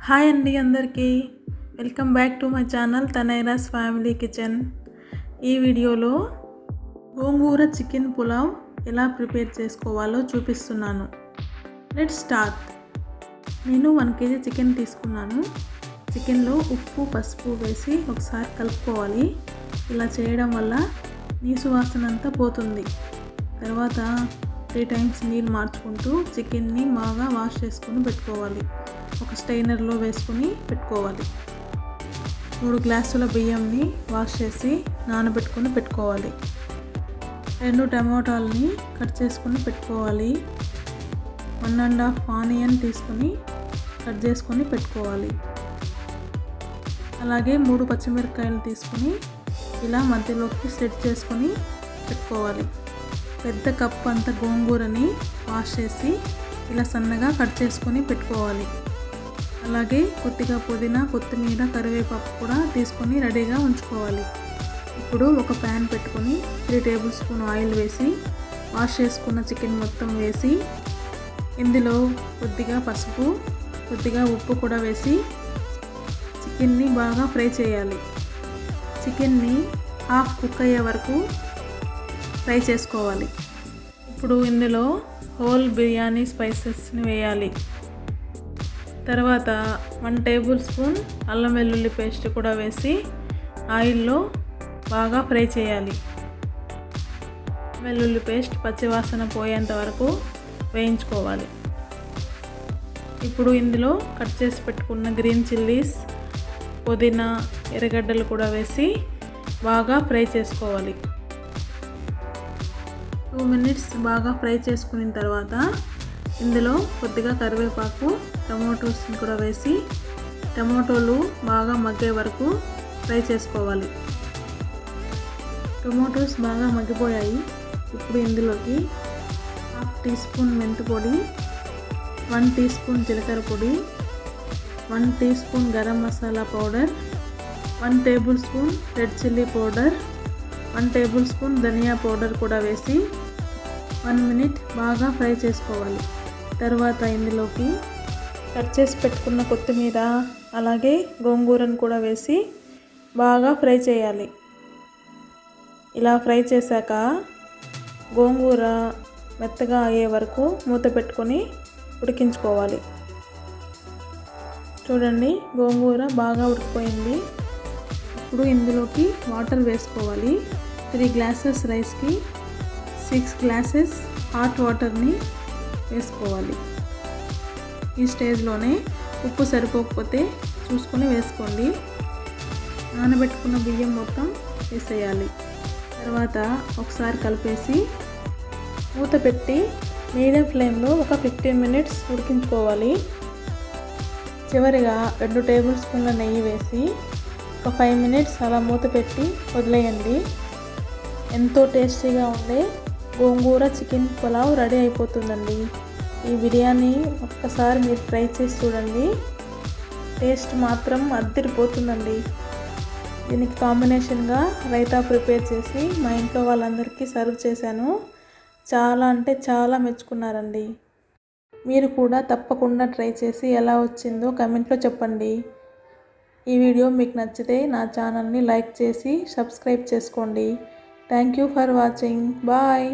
Hi అండి అందరికీ welcome back to my channel తనైరాస్ ఫ్యామిలీ కిచెన్. ఈ వీడియోలో గోంగూర చికెన్ పులావ్ ఎలా ప్రిపేర్ చేసుకోవాలో చూపిస్తున్నాను. Let's start. నేను 1 kg చికెన్ తీసుకున్నాను. చికెన్లో ఉప్పు పసుపు వేసి ఒకసారి కలుపుకోవాలి. ఇలా చేయడం వల్ల నీసు వాసన అంతా పోతుంది. తర్వాత 3 times నీళ్ళు మార్చుకుంటూ చికెన్ని బాగా వాష్ చేసుకొని పెట్టుకోవాలి. ఒక స్టైనర్లో వేసుకొని పెట్టుకోవాలి. 3 గ్లాసుల బియ్యంని వాష్ చేసి నానబెట్టుకొని పెట్టుకోవాలి. 2 టమాటాలని కట్ చేసుకొని పెట్టుకోవాలి. 1.5 ఆనియన్ తీసుకొని కట్ చేసుకొని పెట్టుకోవాలి. అలాగే 3 పచ్చిమిరపకాయలు తీసుకొని ఇలా మధ్యలోకి సెట్ చేసుకొని పెట్టుకోవాలి. పెద్ద కప్ అంత గోంగూరని వాష్ చేసి ఇలా సన్నగా కట్ చేసుకొని పెట్టుకోవాలి. అలాగే కొద్దిగా పుదీనా, కొత్తిమీర, కరివేపాకు కూడా తీసుకొని రెడీగా ఉంచుకోవాలి. ఇప్పుడు ఒక ప్యాన్ పెట్టుకొని 3 tablespoon ఆయిల్ వేసి వాష్ చేసుకున్న చికెన్ మొత్తం వేసి ఇందులో కొద్దిగా పసుపు, కొద్దిగా ఉప్పు కూడా వేసి చికెన్ని బాగా ఫ్రై చేయాలి. చికెన్ని హాఫ్ కుక్ అయ్యే వరకు ఫ్రై చేసుకోవాలి. ఇప్పుడు ఇందులో హోల్ బిర్యానీ స్పైసెస్ని వేయాలి. తర్వాత 1 tablespoon అల్లం వెల్లుల్లి పేస్ట్ కూడా వేసి ఆయిల్లో బాగా ఫ్రై చేయాలి. వెల్లుల్లి పేస్ట్ పచ్చివాసన పోయేంత వరకు వేయించుకోవాలి. ఇప్పుడు ఇందులో కట్ చేసి పెట్టుకున్న గ్రీన్ చిల్లీస్, పుదీనా, ఎర్రగడ్డలు కూడా వేసి బాగా ఫ్రై చేసుకోవాలి. 2 minutes బాగా ఫ్రై చేసుకున్న తర్వాత ఇందులో కొద్దిగా కరివేపాకు, టమాటోస్ని కూడా వేసి టమాటోలు బాగా మగ్గే వరకు ఫ్రై చేసుకోవాలి. టమాటోస్ బాగా మగ్గిపోయాయి. ఇప్పుడు ఇందులోకి 1/2 teaspoon మెంతి పొడి, 1 teaspoon జీలకర్ర పొడి, 1 teaspoon garam masala powder, 1 tablespoon red chilli powder, 1 tablespoon ధనియా పౌడర్ కూడా వేసి 1 minute బాగా ఫ్రై చేసుకోవాలి. తర్వాత ఇందులోకి కట్ చేసి పెట్టుకున్న కొత్తిమీర, అలాగే గోంగూరను కూడా వేసి బాగా ఫ్రై చేయాలి. ఇలా ఫ్రై చేశాక గోంగూర మెత్తగా అయ్యే వరకు మూత పెట్టుకొని ఉడికించుకోవాలి. చూడండి, గోంగూర బాగా ఉడికిపోయింది. ఇప్పుడు ఇందులోకి వాటర్ వేసుకోవాలి. 3 glasses రైస్కి 6 glasses హాట్ వాటర్ని వేసుకోవాలి. ఈ స్టేజ్లోనే ఉప్పు సరిపోకపోతే చూసుకొని వేసుకోండి. నానబెట్టుకున్న బియ్యం మొత్తం వేసేయాలి. తర్వాత ఒకసారి కలిపేసి మూత పెట్టి మీడియం ఫ్లేమ్లో ఒక 15 minutes ఉడికించుకోవాలి. చివరిగా 2 tablespoon నెయ్యి వేసి ఒక 5 minutes అలా మూత పెట్టి వదిలేయండి. ఎంతో టేస్టీగా ఉండే గోంగూర చికెన్ పులావ్ రెడీ అయిపోతుందండి. ఈ బిర్యానీ ఒక్కసారి మీరు ట్రై చేసి చూడండి. టేస్ట్ మాత్రం అదిరిపోతుందండి. దీనికి కాంబినేషన్గా రైతా ప్రిపేర్ చేసి మా ఇంట్లో వాళ్ళందరికీ సర్వ్ చేశాను. చాలా అంటే చాలా మెచ్చుకున్నారండి. మీరు కూడా తప్పకుండా ట్రై చేసి ఎలా వచ్చిందో కమెంట్లో చెప్పండి. ఈ వీడియో మీకు నచ్చితే నా ఛానల్ని లైక్ చేసి సబ్స్క్రైబ్ చేసుకోండి. Thank you for watching. Bye.